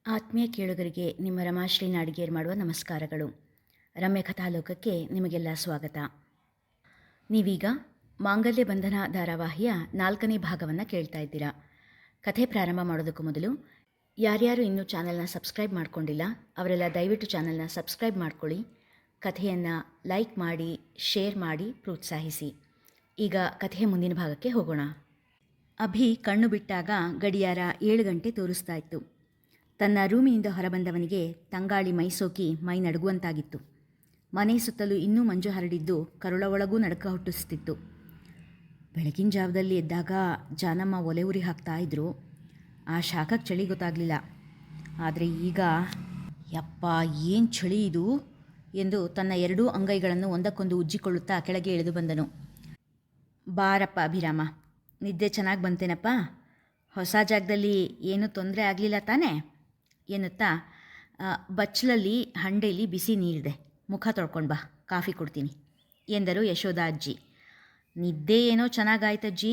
ಆತ್ಮೀಯ ಕೇಳುಗರಿಗೆ ನಿಮ್ಮ ರಮಾಶ್ರೀ ನಾಡಿಗೇರ್ ಮಾಡುವ ನಮಸ್ಕಾರಗಳು. ರಮ್ಯ ಕಥಾಲೋಕಕ್ಕೆ ನಿಮಗೆಲ್ಲ ಸ್ವಾಗತ. ನೀವೀಗ ಮಾಂಗಲ್ಯ ಬಂಧನ ಧಾರಾವಾಹಿಯ 4ನೇ ಭಾಗವನ್ನು ಕೇಳ್ತಾ ಇದ್ದೀರಾ. ಕಥೆ ಪ್ರಾರಂಭ ಮಾಡೋದಕ್ಕೂ ಮೊದಲು ಯಾರ್ಯಾರು ಇನ್ನೂ ಚಾನಲ್ನ ಸಬ್ಸ್ಕ್ರೈಬ್ ಮಾಡ್ಕೊಂಡಿಲ್ಲ ಅವರೆಲ್ಲ ದಯವಿಟ್ಟು ಚಾನಲ್ನ ಸಬ್ಸ್ಕ್ರೈಬ್ ಮಾಡ್ಕೊಳ್ಳಿ. ಕಥೆಯನ್ನು ಲೈಕ್ ಮಾಡಿ, ಶೇರ್ ಮಾಡಿ ಪ್ರೋತ್ಸಾಹಿಸಿ. ಈಗ ಕಥೆಯ ಮುಂದಿನ ಭಾಗಕ್ಕೆ ಹೋಗೋಣ. ಅಭಿ ಕಣ್ಣು ಬಿಟ್ಟಾಗ ಗಡಿಯಾರ 7 ಗಂಟೆ ತೋರಿಸ್ತಾ ಇತ್ತು. ತನ್ನ ರೂಮಿನಿಂದ ಹೊರಬಂದವನಿಗೆ ತಂಗಾಳಿ ಮೈಸೋಕಿ ಮೈ ನಡುಗುವಂತಾಗಿತ್ತು. ಮನೆ ಸುತ್ತಲೂ ಇನ್ನೂ ಮಂಜು ಹರಡಿದ್ದು ಕರುಳ ಒಳಗೂ ನಡುಕ ಹುಟ್ಟಿಸ್ತಿತ್ತು. ಬೆಳಗಿನ ಜಾವದಲ್ಲಿ ಎದ್ದಾಗ ಜಾನಮ್ಮ ಒಲೆ ಉರಿ ಹಾಕ್ತಾ ಇದ್ರು. ಆ ಶಾಖಕ್ಕೆ ಚಳಿ ಗೊತ್ತಾಗಲಿಲ್ಲ. ಆದರೆ ಈಗ ಯಪ್ಪ ಏನು ಚಳಿ ಇದು ಎಂದು ತನ್ನ ಎರಡೂ ಅಂಗೈಗಳನ್ನು ಒಂದಕ್ಕೊಂದು ಉಜ್ಜಿಕೊಳ್ಳುತ್ತಾ ಕೆಳಗೆ ಇಳಿದು ಬಂದನು. ಬಾರಪ್ಪ ಅಭಿರಾಮ, ನಿದ್ದೆ ಚೆನ್ನಾಗಿ ಬಂತೇನಪ್ಪ? ಹೊಸ ಜಾಗದಲ್ಲಿ ಏನೂ ತೊಂದರೆ ಆಗಲಿಲ್ಲ ತಾನೇ ಎನ್ನುತ್ತಾ ಬಚ್ಚಲಲ್ಲಿ ಹಂಡೆಯಲ್ಲಿ ಬಿಸಿ ನೀರಿದೆ, ಮುಖ ತೊಳ್ಕೊಂಡು ಬಾ, ಕಾಫಿ ಕೊಡ್ತೀನಿ ಎಂದರು ಯಶೋಧ ಅಜ್ಜಿ. ನಿದ್ದೆ ಏನೋ ಚೆನ್ನಾಗಾಯ್ತಜ್ಜಿ,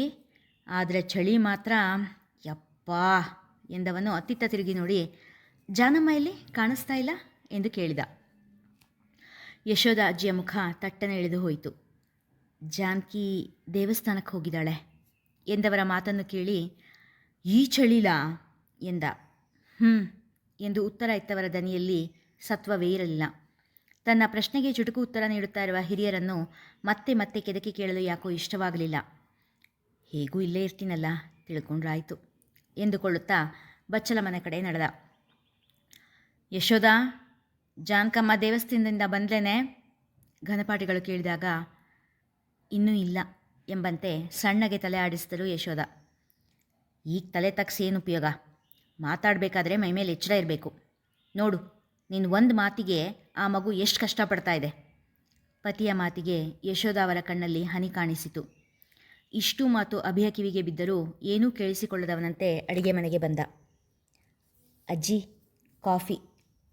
ಆದರೆ ಚಳಿ ಮಾತ್ರ ಯಪ್ಪಾ ಎಂದವನು ಅತ್ತಿತ್ತ ತಿರುಗಿ ನೋಡಿ, ಜಾನಮ್ಮ ಎಲ್ಲಿ ಕಾಣಿಸ್ತಾ ಇಲ್ಲ ಎಂದು ಕೇಳಿದ. ಯಶೋಧ ಅಜ್ಜಿಯ ಮುಖ ತಟ್ಟನೆ ಇಳಿದು ಹೋಯಿತು. ಜಾನಕಿ ದೇವಸ್ಥಾನಕ್ಕೆ ಹೋಗಿದ್ದಾಳೆ ಎಂದವರ ಮಾತನ್ನು ಕೇಳಿ, ಈ ಚಳಿಲಾ ಎಂದ. ಎಂದು ಉತ್ತರ ಇತ್ತವರ ದನಿಯಲ್ಲಿ ಸತ್ವವೇ ಇರಲಿಲ್ಲ. ತನ್ನ ಪ್ರಶ್ನೆಗೆ ಚುಟುಕು ಉತ್ತರ ನೀಡುತ್ತಾ ಇರುವ ಹಿರಿಯರನ್ನು ಮತ್ತೆ ಮತ್ತೆ ಕೆದಕಿ ಕೇಳಲು ಯಾಕೋ ಇಷ್ಟವಾಗಲಿಲ್ಲ. ಹೇಗೂ ಇಲ್ಲೇ ಇರ್ತೀನಲ್ಲ, ತಿಳ್ಕೊಂಡ್ರಾಯ್ತು ಎಂದುಕೊಳ್ಳುತ್ತಾ ಬಚ್ಚಲ ಮನೆ ಕಡೆ ನಡೆದ. ಯಶೋಧ, ಜಾನಕಮ್ಮ ದೇವಸ್ಥಾನದಿಂದ ಬಂದ್ಲೇನೆ ಘನಪಾಠಿಗಳು ಕೇಳಿದಾಗ, ಇನ್ನೂ ಇಲ್ಲ ಎಂಬಂತೆ ಸಣ್ಣಗೆ ತಲೆ ಆಡಿಸಿದರು ಯಶೋಧ. ಈಗ ತಲೆ ತಗ್ಸಿ ಏನು ಉಪಯೋಗ? ಮಾತಾಡಬೇಕಾದ್ರೆ ಮೈಮೇಲೆ ಎಚ್ಚರ ಇರಬೇಕು. ನೋಡು, ನೀನು ಒಂದು ಮಾತಿಗೆ ಆ ಮಗು ಎಷ್ಟು ಕಷ್ಟಪಡ್ತಾ ಇದೆ. ಪತಿಯ ಮಾತಿಗೆ ಯಶೋಧ ಅವರ ಕಣ್ಣಲ್ಲಿ ಹನಿ ಕಾಣಿಸಿತು. ಇಷ್ಟೂ ಮಾತು ಅಭಿಯ ಕಿವಿಗೆ ಬಿದ್ದರೂ ಏನೂ ಕೇಳಿಸಿಕೊಳ್ಳದವನಂತೆ ಅಡಿಗೆ ಮನೆಗೆ ಬಂದ. ಅಜ್ಜಿ, ಕಾಫಿ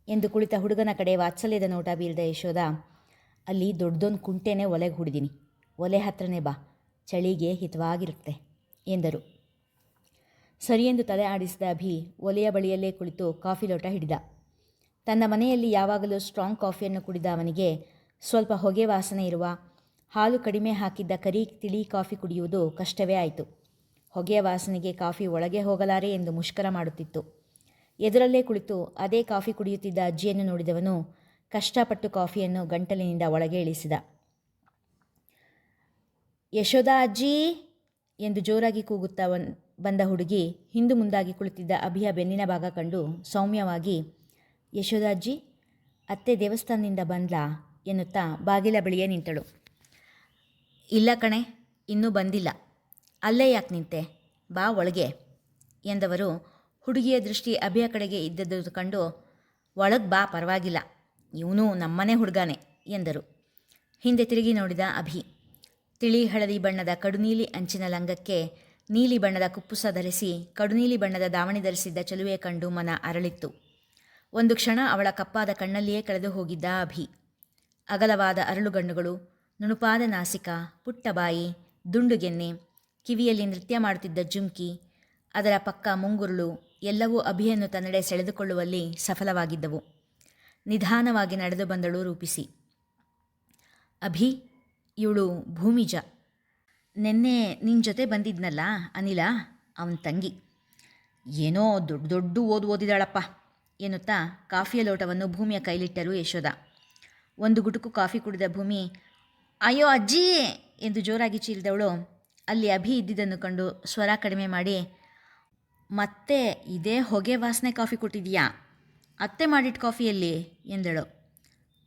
ಎಂದು ಕುಳಿತ ಹುಡುಗನ ಕಡೆ ವಾತ್ಸಲ್ಯದ ನೋಟ ಬೀರಿದ ಯಶೋಧ, ಅಲ್ಲಿ ದೊಡ್ಡದೊಂದು ಕುಂಟೆನೇ ಒಲೆಗೆ ಹುಡಿದೀನಿ, ಒಲೆ ಹತ್ರನೇ ಬಾ, ಚಳಿಗೆ ಹಿತವಾಗಿರುತ್ತೆ ಎಂದರು. ಸರಿಯೆಂದು ತಲೆ ಆಡಿಸಿದ ಅಭಿ ಒಲೆಯ ಬಳಿಯಲ್ಲೇ ಕುಳಿತು ಕಾಫಿ ಲೋಟ ಹಿಡಿದ. ತನ್ನ ಮನೆಯಲ್ಲಿ ಯಾವಾಗಲೂ ಸ್ಟ್ರಾಂಗ್ ಕಾಫಿಯನ್ನು ಕುಡಿದ ಅವನಿಗೆ ಸ್ವಲ್ಪ ಹೊಗೆ ವಾಸನೆ ಇರುವ, ಹಾಲು ಕಡಿಮೆ ಹಾಕಿದ್ದ ಕರಿ ತಿಳಿ ಕಾಫಿ ಕುಡಿಯುವುದು ಕಷ್ಟವೇ ಆಯಿತು. ಹೊಗೆಯ ವಾಸನೆಗೆ ಕಾಫಿ ಒಳಗೆ ಹೋಗಲಾರೆ ಎಂದು ಮುಷ್ಕರ ಮಾಡುತ್ತಿತ್ತು. ಎದುರಲ್ಲೇ ಕುಳಿತು ಅದೇ ಕಾಫಿ ಕುಡಿಯುತ್ತಿದ್ದ ಅಜ್ಜಿಯನ್ನು ನೋಡಿದವನು ಕಷ್ಟಪಟ್ಟು ಕಾಫಿಯನ್ನು ಗಂಟಲಿನಿಂದ ಒಳಗೆ ಇಳಿಸಿದ. ಯಶೋಧ ಅಜ್ಜಿ ಎಂದು ಜೋರಾಗಿ ಕೂಗುತ್ತಾ ಬಂದ ಹುಡುಗಿ ಹಿಂದು ಮುಂದಾಗಿ ಕುಳಿತಿದ್ದ ಅಭಿಯ ಬೆನ್ನಿನ ಭಾಗ ಕಂಡು ಸೌಮ್ಯವಾಗಿ, ಯಶೋಧ ಅಜ್ಜಿ, ಅತ್ತೆ ದೇವಸ್ಥಾನದಿಂದ ಬಂದ್ಲಾ ಎನ್ನುತ್ತಾ ಬಾಗಿಲ ಬಳಿಯೇ ನಿಂತಳು. ಇಲ್ಲ ಕಣೆ, ಇನ್ನೂ ಬಂದಿಲ್ಲ. ಅಲ್ಲೇ ಯಾಕೆ ನಿಂತೆ, ಬಾ ಒಳಗೆ ಎಂದವರು ಹುಡುಗಿಯ ದೃಷ್ಟಿ ಅಭಿಯ ಕಡೆಗೆ ಇದ್ದದ್ದು ಕಂಡು, ಒಳಗೆ ಬಾ, ಪರವಾಗಿಲ್ಲ, ಇವನು ನಮ್ಮನೆ ಹುಡುಗಾನೆ ಎಂದರು. ಹಿಂದೆ ತಿರುಗಿ ನೋಡಿದ ಅಭಿ. ತಿಳಿ ಹಳದಿ ಬಣ್ಣದ ಕಡುನೀಲಿ ಅಂಚಿನ ಲಂಗಕ್ಕೆ ನೀಲಿ ಬಣ್ಣದ ಕುಪ್ಪುಸ ಧರಿಸಿ ಕಡುನೀಲಿ ಬಣ್ಣದ ದಾವಣಿ ಧರಿಸಿದ್ದ ಚೆಲುವೆ ಕಂಡು ಮನ ಅರಳಿತ್ತು. ಒಂದು ಕ್ಷಣ ಅವಳ ಕಪ್ಪಾದ ಕಣ್ಣಲ್ಲಿಯೇ ಕಳೆದು ಹೋಗಿದ್ದ ಅಭಿ. ಅಗಲವಾದ ಅರಳುಗಣ್ಣುಗಳು, ನುಣುಪಾದ ನಾಸಿಕ, ಪುಟ್ಟ ಬಾಯಿ, ದುಂಡುಗೆನ್ನೆ, ಕಿವಿಯಲ್ಲಿ ನೃತ್ಯ ಮಾಡುತ್ತಿದ್ದ ಜುಮ್ಕಿ, ಅದರ ಪಕ್ಕ ಮುಂಗುರುಳು ಎಲ್ಲವೂ ಅಭಿಯನ್ನು ತನ್ನೆಡೆ ಸೆಳೆದುಕೊಳ್ಳುವಲ್ಲಿ ಸಫಲವಾಗಿದ್ದವು. ನಿಧಾನವಾಗಿ ನಡೆದು ಬಂದಳು ರೂಪಿಸಿ. ಅಭಿ, ಇವಳು ಭೂಮಿಜ, ನೆನ್ನೆ ನಿನ್ನ ಜೊತೆ ಬಂದಿದ್ನಲ್ಲ ಅನಿಲ, ಅವನ ತಂಗಿ. ಏನೋ ದೊಡ್ಡ ಓದಿದಾಳಪ್ಪ ಎನ್ನುತ್ತಾ ಕಾಫಿಯ ಲೋಟವನ್ನು ಭೂಮಿಯ ಕೈಲಿಟ್ಟರು ಯಶೋಧ. ಒಂದು ಗುಟುಕು ಕಾಫಿ ಕುಡಿದ ಭೂಮಿ, ಅಯ್ಯೋ ಅಜ್ಜಿ ಎಂದು ಜೋರಾಗಿ ಚೀರಿದವಳು ಅಲ್ಲಿ ಅಭಿ ಇದ್ದಿದ್ದನ್ನು ಕಂಡು ಸ್ವರ ಕಡಿಮೆ ಮಾಡಿ, ಮತ್ತೆ ಇದೇ ಹೊಗೆ ವಾಸನೆ ಕಾಫಿ ಕೊಟ್ಟಿದೀಯಾ? ಅತ್ತೆ ಮಾಡಿಟ್ಟು ಕಾಫಿಯಲ್ಲಿ ಎಂದಳು.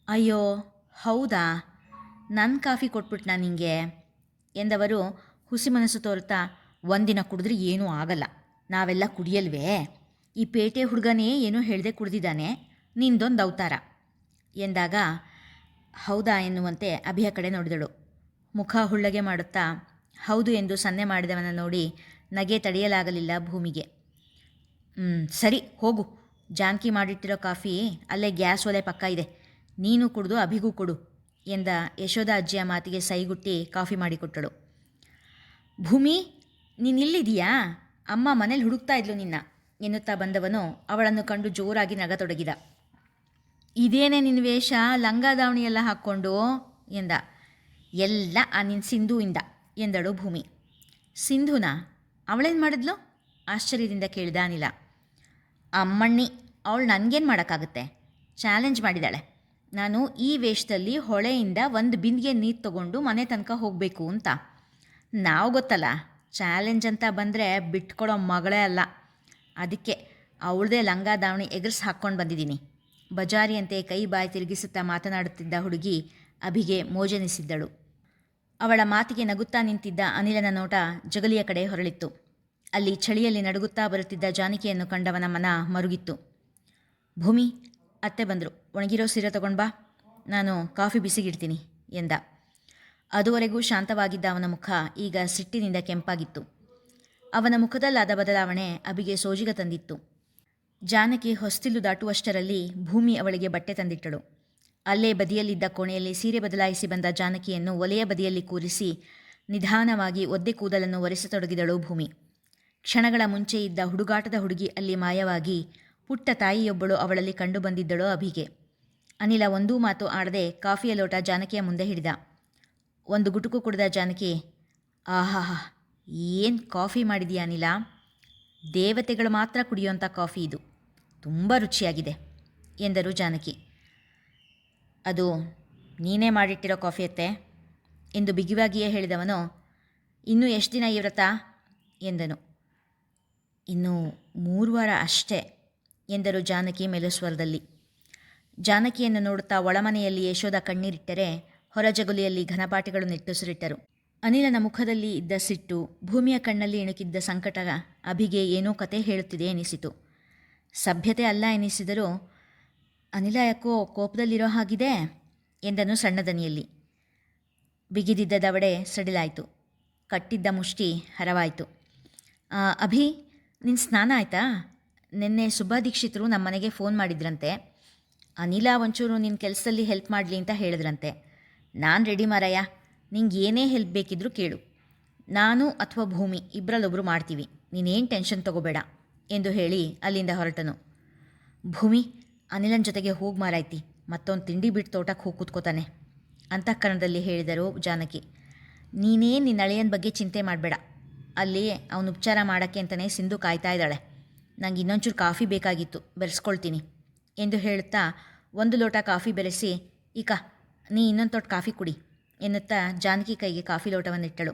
ಅಯ್ಯೋ ಹೌದಾ, ನನ್ನ ಕಾಫಿ ಕೊಟ್ಬಿಟ್ನಾ ನಿಂಗೆ ಎಂದವರು ಹುಸಿ ಮನಸ್ಸು ತೋರುತ್ತಾ, ಒಂದಿನ ಕುಡಿದ್ರೆ ಏನೂ ಆಗಲ್ಲ, ನಾವೆಲ್ಲ ಕುಡಿಯಲ್ವೇ, ಈ ಪೇಟೆ ಹುಡುಗನೇ ಏನೋ ಹೇಳದೆ ಕುಡಿದಿದ್ದಾನೆ, ನಿಂದೊಂದು ಅವತಾರ ಎಂದಾಗ ಹೌದಾ ಎನ್ನುವಂತೆ ಅಭಿಯ ಕಡೆ ನೋಡಿದಳು. ಮುಖ ಹುಳ್ಳಗೆ ಮಾಡುತ್ತಾ ಹೌದು ಎಂದು ಸನ್ನೆ ಮಾಡಿದವನ ನೋಡಿ ನಗೆ ತಡೆಯಲಾಗಲಿಲ್ಲ ಭೂಮಿಗೆ. ಸರಿ ಹೋಗು, ಜಾನಕಿ ಮಾಡಿಟ್ಟಿರೋ ಕಾಫಿ ಅಲ್ಲೇ ಗ್ಯಾಸ್ ಒಲೆ ಪಕ್ಕ ಇದೆ, ನೀನು ಕುಡಿದು ಅಭಿಗೂ ಕೊಡು ಎಂದ ಯಶೋಧ ಅಜ್ಜಿಯ ಮಾತಿಗೆ ಸೈಗುಟ್ಟಿ ಕಾಫಿ ಮಾಡಿಕೊಟ್ಟಳು. ಭೂಮಿ, ನೀನಿಲ್ಲಿದೆಯಾ? ಅಮ್ಮ ಮನೇಲಿ ಹುಡುಕ್ತಾ ಇದ್ಲು ನಿನ್ನ ಎನ್ನುತ್ತಾ ಬಂದವನು ಅವಳನ್ನು ಕಂಡು ಜೋರಾಗಿ ನಗತೊಡಗಿದ. ಇದೇನೇ ನಿನ್ನ ವೇಷ, ಲಂಗ ದಾವಣಿಯೆಲ್ಲ ಹಾಕ್ಕೊಂಡು ಎಂದ. ಎಲ್ಲ ಆ ನಿನ್ನ ಸಿಂಧುವಿಂದ ಎಂದಳು ಭೂಮಿ. ಸಿಂಧುನಾ? ಅವಳೇನು ಮಾಡಿದ್ಲು? ಆಶ್ಚರ್ಯದಿಂದ ಕೇಳಿದ ಅನಿಲ. ಅಮ್ಮಣ್ಣಿ, ಅವಳು ನನಗೇನು ಮಾಡೋಕ್ಕಾಗುತ್ತೆ? ಚಾಲೆಂಜ್ ಮಾಡಿದಾಳೆ. ನಾನು ಈ ವೇಷದಲ್ಲಿ ಹೊಳೆಯಿಂದ ಒಂದು ಬಿಂದಿಗೆ ನೀರು ತಗೊಂಡು ಮನೆ ತನಕ ಹೋಗಬೇಕು ಅಂತ. ನಾವು ಗೊತ್ತಲ್ಲ, ಚಾಲೆಂಜ್ ಅಂತ ಬಂದರೆ ಬಿಟ್ಕೊಡೋ ಮಗಳೇ ಅಲ್ಲ. ಅದಕ್ಕೆ ಅವಳದೇ ಲಂಗ ದಾವಣಿ ಎಗರ್ಸ್ ಹಾಕ್ಕೊಂಡು ಬಂದಿದ್ದೀನಿ. ಬಜಾರಿಯಂತೆ ಕೈ ಬಾಯಿ ತಿರುಗಿಸುತ್ತಾ ಮಾತನಾಡುತ್ತಿದ್ದ ಹುಡುಗಿ ಅಭಿಗೆ ಮೋಜೆನಿಸಿದ್ದಳು. ಅವಳ ಮಾತಿಗೆ ನಗುತ್ತಾ ನಿಂತಿದ್ದ ಅನಿಲನ ನೋಟ ಜಗಲಿಯ ಕಡೆ ಹೊರಳಿತ್ತು. ಅಲ್ಲಿ ಚಳಿಯಲ್ಲಿ ನಡುಗುತ್ತಾ ಬರುತ್ತಿದ್ದ ಜಾನಕಿಯನ್ನು ಕಂಡವನ ಮನ ಮರುಗಿತ್ತು. ಭೂಮಿ, ಅತ್ತೆ ಬಂದರು, ಒಣಗಿರೋ ಸೀರೆ ತಗೊಂಡ್ಬಾ, ನಾನು ಕಾಫಿ ಬಿಸಿಗಿಡ್ತೀನಿ ಎಂದ. ಅದುವರೆಗೂ ಶಾಂತವಾಗಿದ್ದ ಅವನ ಮುಖ ಈಗ ಸಿಟ್ಟಿನಿಂದ ಕೆಂಪಾಗಿತ್ತು. ಅವನ ಮುಖದಲ್ಲಾದ ಬದಲಾವಣೆ ಅಭಿಗೆ ಸೋಜಿಗ ತಂದಿತ್ತು. ಜಾನಕಿ ಹೊಸ್ತಿಲು ದಾಟುವಷ್ಟರಲ್ಲಿ ಭೂಮಿ ಅವಳಿಗೆ ಬಟ್ಟೆ ತಂದಿಟ್ಟಳು. ಅಲ್ಲೇ ಬದಿಯಲ್ಲಿದ್ದ ಕೋಣೆಯಲ್ಲಿ ಸೀರೆ ಬದಲಾಯಿಸಿ ಬಂದ ಜಾನಕಿಯನ್ನು ಒಲೆಯ ಬದಿಯಲ್ಲಿ ಕೂರಿಸಿ ನಿಧಾನವಾಗಿ ಒದ್ದೆ ಕೂದಲನ್ನು ಒರೆಸತೊಡಗಿದಳು ಭೂಮಿ. ಕ್ಷಣಗಳ ಮುಂಚೆ ಇದ್ದ ಹುಡುಗಾಟದ ಹುಡುಗಿ ಅಲ್ಲಿ ಮಾಯವಾಗಿ ಪುಟ್ಟ ತಾಯಿಯೊಬ್ಬಳು ಅವಳಲ್ಲಿ ಕಂಡು ಬಂದಿದ್ದಳು ಅಭಿಗೆ. ಅನಿಲ ಒಂದೂ ಮಾತು ಆಡದೆ ಕಾಫಿಯ ಲೋಟ ಜಾನಕಿಯ ಮುಂದೆ ಹಿಡಿದ. ಒಂದು ಗುಟುಕು ಕುಡಿದ ಜಾನಕಿ, ಆಹಾಹಾ, ಏನು ಕಾಫಿ ಮಾಡಿದೀಯ ಅನಿಲ, ದೇವತೆಗಳು ಮಾತ್ರ ಕುಡಿಯೋಂಥ ಕಾಫಿ ಇದು, ತುಂಬ ರುಚಿಯಾಗಿದೆ ಎಂದರು ಜಾನಕಿ. ಅದು ನೀನೇ ಮಾಡಿಟ್ಟಿರೋ ಕಾಫಿ ಅತ್ತೆ ಎಂದು ಬಿಗಿವಾಗಿಯೇ ಹೇಳಿದವನು, ಇನ್ನೂ ಎಷ್ಟು ದಿನ ಈ ವ್ರತ ಎಂದನು. ಇನ್ನೂ 3 ವಾರ ಅಷ್ಟೇ ಎಂದರು ಜಾನಕಿ ಮೆಲುಸ್ವರದಲ್ಲಿ. ಜಾನಕಿಯನ್ನು ನೋಡುತ್ತಾ ಒಳಮನೆಯಲ್ಲಿ ಯಶೋದ ಕಣ್ಣೀರಿಟ್ಟರೆ ಹೊರಜಗುಲಿಯಲ್ಲಿ ಘನಪಾಟಿಗಳು ನಿಟ್ಟುಸಿರಿಟ್ಟರು. ಅನಿಲನ ಮುಖದಲ್ಲಿ ಇದ್ದ ಸಿಟ್ಟು, ಭೂಮಿಯ ಕಣ್ಣಲ್ಲಿ ಇಣುಕಿದ್ದ ಸಂಕಟ ಅಭಿಗೆ ಏನೋ ಕತೆ ಹೇಳುತ್ತಿದೆ ಎನಿಸಿತು. ಸಭ್ಯತೆ ಅಲ್ಲ ಎನಿಸಿದರೂ ಅನಿಲ ಯಾಕೋ ಕೋಪದಲ್ಲಿರೋ ಹಾಗಿದೆ ಎಂದನು ಸಣ್ಣ ದನಿಯಲ್ಲಿ. ಬಿಗಿದಿದ್ದ ದವಡೆ ಸಡಿಲಾಯಿತು. ಕಟ್ಟಿದ್ದ ಮುಷ್ಟಿ ಹರವಾಯಿತು. ಅಭಿ, ನಿನ್ನ ಸ್ನಾನ ಆಯಿತಾ? ನಿನ್ನೆ ಸುಬ್ಬಾ ದೀಕ್ಷಿತರು ನಮ್ಮ ಮನೆಗೆ ಫೋನ್ ಮಾಡಿದ್ರಂತೆ. ಅನಿಲ ಒಂಚೂರು ನಿನ್ನ ಕೆಲಸದಲ್ಲಿ ಹೆಲ್ಪ್ ಮಾಡಲಿ ಅಂತ ಹೇಳಿದ್ರಂತೆ. ನಾನು ರೆಡಿ ಮಾರಯ್ಯ, ನಿಂಗೆ ಏನೇ ಹೆಲ್ಪ್ ಬೇಕಿದ್ರೂ ಕೇಳು. ನಾನು ಅಥವಾ ಭೂಮಿ ಇಬ್ಬರಲ್ಲೊಬ್ಬರು ಮಾಡ್ತೀವಿ, ನೀನೇನು ಟೆನ್ಷನ್ ತಗೋಬೇಡ ಎಂದು ಹೇಳಿ ಅಲ್ಲಿಂದ ಹೊರಟನು. ಭೂಮಿ, ಅನಿಲನ ಜೊತೆಗೆ ಹೋಗಿ ಮಾರಾಯ್ತಿ, ಮತ್ತೊಂದು ತಿಂಡಿ ಬಿಟ್ಟು ತೋಟಕ್ಕೆ ಹೋಗಿ ಕೂತ್ಕೋತಾನೆ ಅಂತಃಕರಣದಲ್ಲಿ ಹೇಳಿದರು ಜಾನಕಿ. ನೀನೇ ನಿನ್ನ ಅಳಿಯನ ಬಗ್ಗೆ ಚಿಂತೆ ಮಾಡಬೇಡ, ಅಲ್ಲಿ ಅವನು ಉಪಚಾರ ಮಾಡೋಕ್ಕೆ ಅಂತಲೇ ಸಿಂಧು ಕಾಯ್ತಾ ಇದ್ದಾಳೆ. ನಂಗೆ ಇನ್ನೊಂಚೂರು ಕಾಫಿ ಬೇಕಾಗಿತ್ತು, ಬೆರೆಸ್ಕೊಳ್ತೀನಿ ಎಂದು ಹೇಳುತ್ತಾ 1 ಲೋಟ ಕಾಫಿ ಬೆರೆಸಿ, ಈಕ ನೀ ಇನ್ನೊಂದು ತೊಟ್ಟು ಕಾಫಿ ಕುಡಿ ಎನ್ನುತ್ತಾ ಜಾನಕಿ ಕೈಗೆ ಕಾಫಿ ಲೋಟವನ್ನಿಟ್ಟಳು.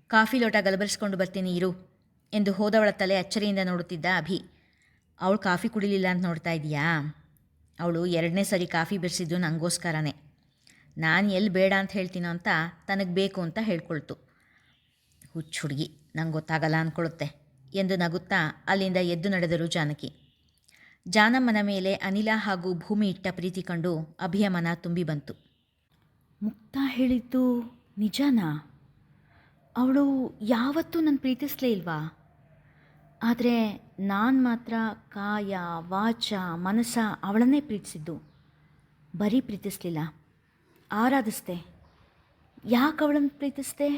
ಕಾಫಿ ಲೋಟ ಗಲಬರಿಸ್ಕೊಂಡು ಬರ್ತೀನಿ ಇರು ಎಂದು ಹೋದವಳ ತಲೆ ಅಚ್ಚರಿಯಿಂದ ನೋಡುತ್ತಿದ್ದ ಅಭಿ. ಅವಳು ಕಾಫಿ ಕುಡಿಲಿಲ್ಲ ಅಂತ ನೋಡ್ತಾ ಇದೀಯಾ? ಅವಳು 2ನೇ ಸರಿ ಕಾಫಿ ಬೆರೆಸಿದ್ದು ನನಗೋಸ್ಕರನೇ. ನಾನು ಎಲ್ಲಿ ಬೇಡ ಅಂತ ಹೇಳ್ತೀನೋ ಅಂತ ತನಗೆ ಬೇಕು ಅಂತ ಹೇಳ್ಕೊಳ್ತು. ಹುಚ್ಚು ಹುಡುಗಿ, ನಂಗೆ ಗೊತ್ತಾಗಲ್ಲ ಅಂದ್ಕೊಳ್ಳುತ್ತೆ ಎಂದು ನಗುತ್ತಾ ಅಲ್ಲಿಂದ ಎದ್ದು ನಡೆದರು ಜಾನಕಿ. ಜಾನಮ್ಮನ ಮೇಲೆ ಅನಿಲ ಹಾಗೂ ಭೂಮಿ ಇಟ್ಟ ಪ್ರೀತಿ ಕಂಡು ಅಭಿಯ ಮನ ತುಂಬಿ ಬಂತು. ಮುಕ್ತಾ ಹೇಳಿದ್ದು ನಿಜನಾ? ಅವಳು ಯಾವತ್ತೂ ನನ್ನ ಪ್ರೀತಿಸಲೇ ಇಲ್ವಾ? ಆದರೆ ನಾನು ಮಾತ್ರ ಕಾಯ ವಾಚ ಮನಸ್ಸ ಅವಳನ್ನೇ ಪ್ರೀತಿಸಿದ್ದು, ಬರೀ ಪ್ರೀತಿಸಲಿಲ್ಲ, ಆರಾಧಿಸ್ದೆ. ಯಾಕೆ ಅವಳನ್ನು ಪ್ರೀತಿಸ್ದೆ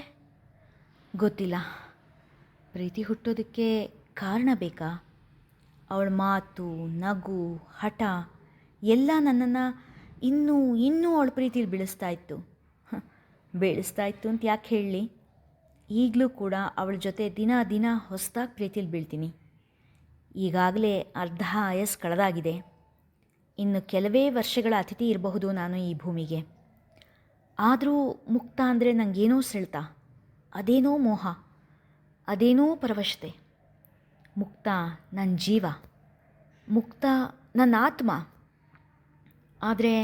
ಗೊತ್ತಿಲ್ಲ. ಪ್ರೀತಿ ಹುಟ್ಟೋದಕ್ಕೆ ಕಾರಣ ಬೇಕಾ? ಅವಳ ಮಾತು, ನಗು, ಹಠ ಎಲ್ಲ ನನ್ನನ್ನು ಇನ್ನೂ ಅವಳ ಪ್ರೀತಿಲಿ ಬೆಳೆಸ್ತಾ ಇತ್ತು ಅಂತ ಯಾಕೆ ಹೇಳಲಿ? ಈಗಲೂ ಕೂಡ ಅವಳ ಜೊತೆ ದಿನ ಹೊಸದಾಗಿ ಪ್ರೀತಿಲಿ ಬೀಳ್ತೀನಿ. ಈಗಾಗಲೇ ಅರ್ಧ ಆಯಸ್ಸು ಕಳೆದಾಗಿದೆ. ಇನ್ನು ಕೆಲವೇ ವರ್ಷಗಳ ಅತಿಥಿ ಇರಬಹುದು ನಾನು ಈ ಭೂಮಿಗೆ. ಆದರೂ ಮುಕ್ತ ಅಂದರೆ ನನಗೇನೋ ಸೆಳೆತ, ಅದೇನೋ ಮೋಹ, ಅದೇನೋ ಪರವಶತೆ. ಮುಕ್ತ ನನ್ನ ಜೀವ, ಮುಕ್ತ ನನ್ನ ಆತ್ಮ. ಆದರೆ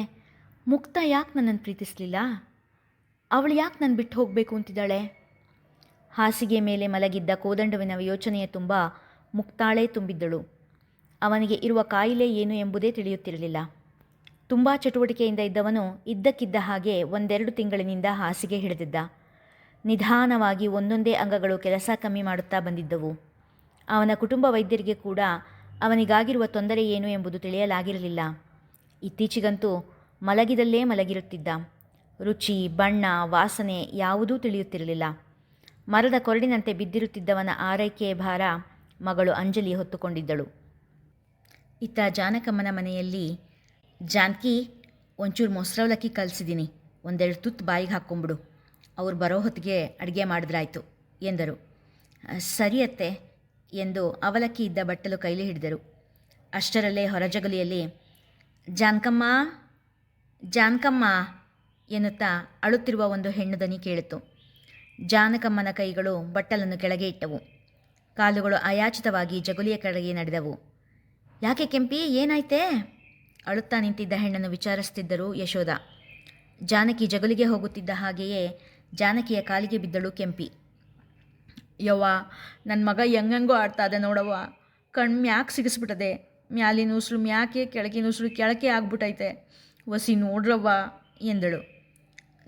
ಮುಕ್ತ ಯಾಕೆ ನನ್ನನ್ನು ಪ್ರೀತಿಸಲಿಲ್ಲ? ಅವಳು ಯಾಕೆ ನನ್ನ ಬಿಟ್ಟು ಹೋಗಬೇಕು ಅಂತಿದ್ದಾಳೆ? ಹಾಸಿಗೆ ಮೇಲೆ ಮಲಗಿದ್ದ ಕೋದಂಡವಿನ ಯೋಚನೆಯ ತುಂಬ ಮುಕ್ತಾಳೇ ತುಂಬಿದ್ದಳು. ಅವನಿಗೆ ಇರುವ ಕಾಯಿಲೆ ಏನು ಎಂಬುದೇ ತಿಳಿಯುತ್ತಿರಲಿಲ್ಲ. ತುಂಬ ಚಟುವಟಿಕೆಯಿಂದ ಇದ್ದವನು ಇದ್ದಕ್ಕಿದ್ದ ಹಾಗೆ 1-2 ತಿಂಗಳಿನಿಂದ ಹಾಸಿಗೆ ಹಿಡಿದಿದ್ದ. ನಿಧಾನವಾಗಿ ಒಂದೊಂದೇ ಅಂಗಗಳು ಕೆಲಸ ಕಮ್ಮಿ ಮಾಡುತ್ತಾ ಬಂದಿದ್ದವು. ಅವನ ಕುಟುಂಬ ವೈದ್ಯರಿಗೆ ಕೂಡ ಅವನಿಗಾಗಿರುವ ತೊಂದರೆ ಏನು ಎಂಬುದು ತಿಳಿಯಲಾಗಿರಲಿಲ್ಲ. ಇತ್ತೀಚೆಗಂತೂ ಮಲಗಿದಲ್ಲೇ ಮಲಗಿರುತ್ತಿದ್ದ. ರುಚಿ, ಬಣ್ಣ, ವಾಸನೆ ಯಾವುದೂ ತಿಳಿಯುತ್ತಿರಲಿಲ್ಲ. ಮರದ ಕೊರಡಿನಂತೆ ಬಿದ್ದಿರುತ್ತಿದ್ದವನ ಆರೈಕೆಯ ಭಾರ ಮಗಳು ಅಂಜಲಿ ಹೊತ್ತುಕೊಂಡಿದ್ದಳು. ಇತ್ತ ಜಾನಕಮ್ಮನ ಮನೆಯಲ್ಲಿ, ಜಾನಕಿ, ಒಂಚೂರು ಮೊಸರವಲಕ್ಕಿ ಕಲಿಸಿದ್ದೀನಿ, ಒಂದೆರಡು ತುತ್ತು ಬಾಯಿಗೆ ಹಾಕ್ಕೊಂಬಿಡು, ಅವ್ರು ಬರೋ ಹೊತ್ತಿಗೆ ಅಡುಗೆ ಮಾಡಿದ್ರಾಯ್ತು ಎಂದರು. ಸರಿ ಅತ್ತೆ ಎಂದು ಅವಲಕ್ಕಿ ಇದ್ದ ಬಟ್ಟಲು ಕೈಲಿ ಹಿಡಿದರು. ಅಷ್ಟರಲ್ಲೇ ಹೊರಜಗಲಿಯಲ್ಲಿ ಜಾನಕಮ್ಮ, ಜಾನಕಮ್ಮ ಎನ್ನುತ್ತಾ ಅಳುತ್ತಿರುವ ಒಂದು ಹೆಣ್ಣು ದನಿ ಕೇಳಿತು. ಜಾನಕಮ್ಮನ ಕೈಗಳು ಬಟ್ಟಲನ್ನು ಕೆಳಗೆ ಇಟ್ಟವು. ಕಾಲುಗಳು ಅಯಾಚಿತವಾಗಿ ಜಗುಲಿಯ ಕಡೆಗೆ ನಡೆದವು. ಯಾಕೆ ಕೆಂಪಿ, ಏನಾಯ್ತೇ? ಅಳುತ್ತಾ ನಿಂತಿದ್ದ ಹೆಣ್ಣನ್ನು ವಿಚಾರಿಸ್ತಿದ್ದರು ಯಶೋಧ. ಜಾನಕಿ ಜಗುಲಿಗೆ ಹೋಗುತ್ತಿದ್ದ ಹಾಗೆಯೇ ಜಾನಕಿಯ ಕಾಲಿಗೆ ಬಿದ್ದಳು ಕೆಂಪಿ. ಯವ್ವ, ನನ್ನ ಮಗ ಹೆಂಗಂಗೋ ಆಡ್ತಾ ಇದೆ ನೋಡವ್ವ, ಕಣ್ಣು ಮ್ಯಾಕೆ ಸಿಗಿಸ್ಬಿಟ್ಟದೆ, ಮ್ಯಾಲಿನ ಉಸಿರು ಮ್ಯಾಕೆ ಕೆಳಗಿನ ಉಸಿರು ಕೆಳಕೆ ಆಗ್ಬಿಟ್ಟೈತೆ, ವಸಿ ನೋಡ್ರವ್ವ ಎಂದಳು.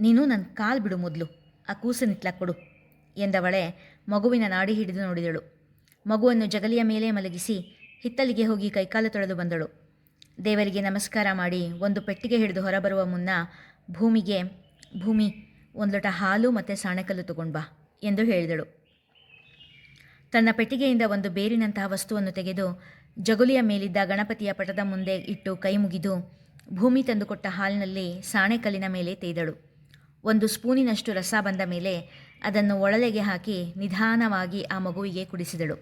ನೀನು ನನ್ನ ಕಾಲು ಬಿಡು ಮೊದಲು, ಆ ಕೂಸನಿಟ್ಲಾಕ್ ಕೊಡು ಎಂದವಳೆ ಮಗುವಿನ ನಾಡಿ ಹಿಡಿದು ನೋಡಿದಳು. ಮಗುವನ್ನು ಜಗಲಿಯ ಮೇಲೆ ಮಲಗಿಸಿ ಹಿತ್ತಲಿಗೆ ಹೋಗಿ ಕೈಕಾಲು ತೊಳೆದು ಬಂದಳು. ದೇವರಿಗೆ ನಮಸ್ಕಾರ ಮಾಡಿ ಒಂದು ಪೆಟ್ಟಿಗೆ ಹಿಡಿದು ಹೊರಬರುವ ಮುನ್ನ ಭೂಮಿ ಒಂದು ಲೋಟ ಹಾಲು ಮತ್ತು ಸಾಣೆಕಲ್ಲು ತಗೊಂಡು ಬಾ ಎಂದು ಹೇಳಿದಳು. ತನ್ನ ಪೆಟ್ಟಿಗೆಯಿಂದ ಒಂದು ಬೇರಿನಂತಹ ವಸ್ತುವನ್ನು ತೆಗೆದು ಜಗುಲಿಯ ಮೇಲಿದ್ದ ಗಣಪತಿಯ ಪಟದ ಮುಂದೆ ಇಟ್ಟು ಕೈ ಮುಗಿದು ಭೂಮಿ ತಂದುಕೊಟ್ಟ ಹಾಲಿನಲ್ಲಿ ಸಾಣೆಕಲ್ಲಿನ ಮೇಲೆ ತೇದಳು. ಒಂದು ಸ್ಪೂನಿನಷ್ಟು ರಸ ಬಂದ ಮೇಲೆ ಅದನ್ನು ಒಳಲೆಗೆ ಹಾಕಿ ನಿಧಾನವಾಗಿ ಆ ಮಗುವಿಗೆ ಕುಡಿಸಿದಳು.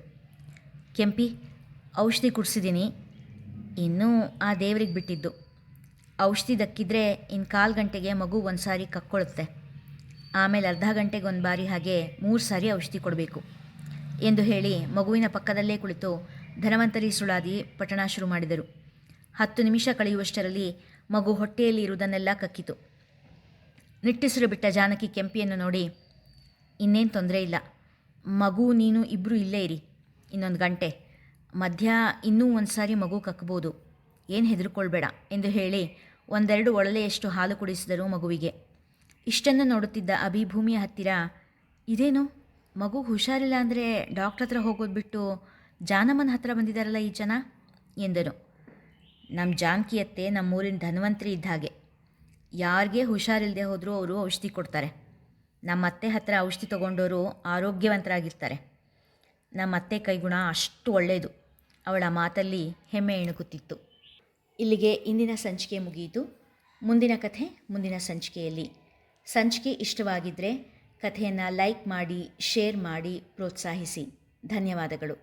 ಕೆಂಪಿ, ಔಷಧಿ ಕುಡಿಸಿದ್ದೀನಿ, ಇನ್ನೂ ಆ ದೇವರಿಗೆ ಬಿಟ್ಟಿದ್ದು. ಔಷಧಿ ದಕ್ಕಿದ್ರೆ ಇನ್ನು 1/4 ಗಂಟೆಗೆ ಮಗು ಒಂದು ಸಾರಿ ಕಕ್ಕೊಳ್ಳುತ್ತೆ, ಆಮೇಲೆ ಅರ್ಧ ಗಂಟೆಗೆ ಒಂದು ಬಾರಿ, ಹಾಗೆ 3 ಸಾರಿ ಔಷಧಿ ಕೊಡಬೇಕು ಎಂದು ಹೇಳಿ ಮಗುವಿನ ಪಕ್ಕದಲ್ಲೇ ಕುಳಿತು ಧನವಂತರಿ ಸುಳಾದಿ ಪಠಣ ಶುರು ಮಾಡಿದರು. 10 ನಿಮಿಷ ಕಳೆಯುವಷ್ಟರಲ್ಲಿ ಮಗು ಹೊಟ್ಟೆಯಲ್ಲಿ ಇರುವುದನ್ನೆಲ್ಲ ಕಕ್ಕಿತು. ನಿಟ್ಟುಸಿರು ಬಿಟ್ಟ ಜಾನಕಿ ಕೆಂಪಿಯನ್ನು ನೋಡಿ, ಇನ್ನೇನು ತೊಂದರೆ ಇಲ್ಲ, ಮಗು ನೀನು ಇಬ್ಬರು ಇಲ್ಲೇ ಇರಿ, ಇನ್ನೊಂದು ಗಂಟೆ ಮಧ್ಯ ಇನ್ನೂ ಒಂದು ಸಾರಿ ಮಗು ಕಕ್ಬೋದು, ಏನು ಹೆದರ್ಕೊಳ್ಬೇಡ ಎಂದು ಹೇಳಿ 1-2 ಒಳಲೆಯಷ್ಟು ಹಾಲು ಕುಡಿಸಿದರು ಮಗುವಿಗೆ. ಇಷ್ಟನ್ನು ನೋಡುತ್ತಿದ್ದ ಅಭಿ ಭೂಮಿಯ ಹತ್ತಿರ, ಇದೇನು ಮಗು ಹುಷಾರಿಲ್ಲ ಅಂದರೆ ಡಾಕ್ಟ್ರ್ ಹತ್ರ ಹೋಗೋದು ಬಿಟ್ಟು ಜಾನಮ್ಮನ ಹತ್ರ ಬಂದಿದ್ದಾರಲ್ಲ ಈ ಜನ ಎಂದನು. ನಮ್ಮ ಜಾನಕಿಯತ್ತೆ ನಮ್ಮೂರಿನ ಧನ್ವಂತರಿ ಇದ್ದ ಹಾಗೆ, ಯಾರಿಗೆ ಹುಷಾರಿಲ್ಲದೆ ಹೋದರೂ ಅವರು ಔಷಧಿ ಕೊಡ್ತಾರೆ. ನಮ್ಮ ಅತ್ತೆ ಹತ್ರ ಔಷಧಿ ತೊಗೊಂಡವರು ಆರೋಗ್ಯವಂತರಾಗಿರ್ತಾರೆ. ನಮ್ಮ ಅತ್ತೆ ಕೈಗುಣ ಅಷ್ಟು ಒಳ್ಳೆಯದು. ಅವಳ ಮಾತಲ್ಲಿ ಹೆಮ್ಮೆ ಇಣುಕುತ್ತಿತ್ತು. ಇಲ್ಲಿಗೆ ಇಂದಿನ ಸಂಚಿಕೆ ಮುಗಿಯಿತು. ಮುಂದಿನ ಕಥೆ ಮುಂದಿನ ಸಂಚಿಕೆಯಲ್ಲಿ. ಸಂಚಿಕೆ ಇಷ್ಟವಾಗಿದ್ದರೆ ಕಥೆಯನ್ನು ಲೈಕ್ ಮಾಡಿ, ಶೇರ್ ಮಾಡಿ, ಪ್ರೋತ್ಸಾಹಿಸಿ. ಧನ್ಯವಾದಗಳು.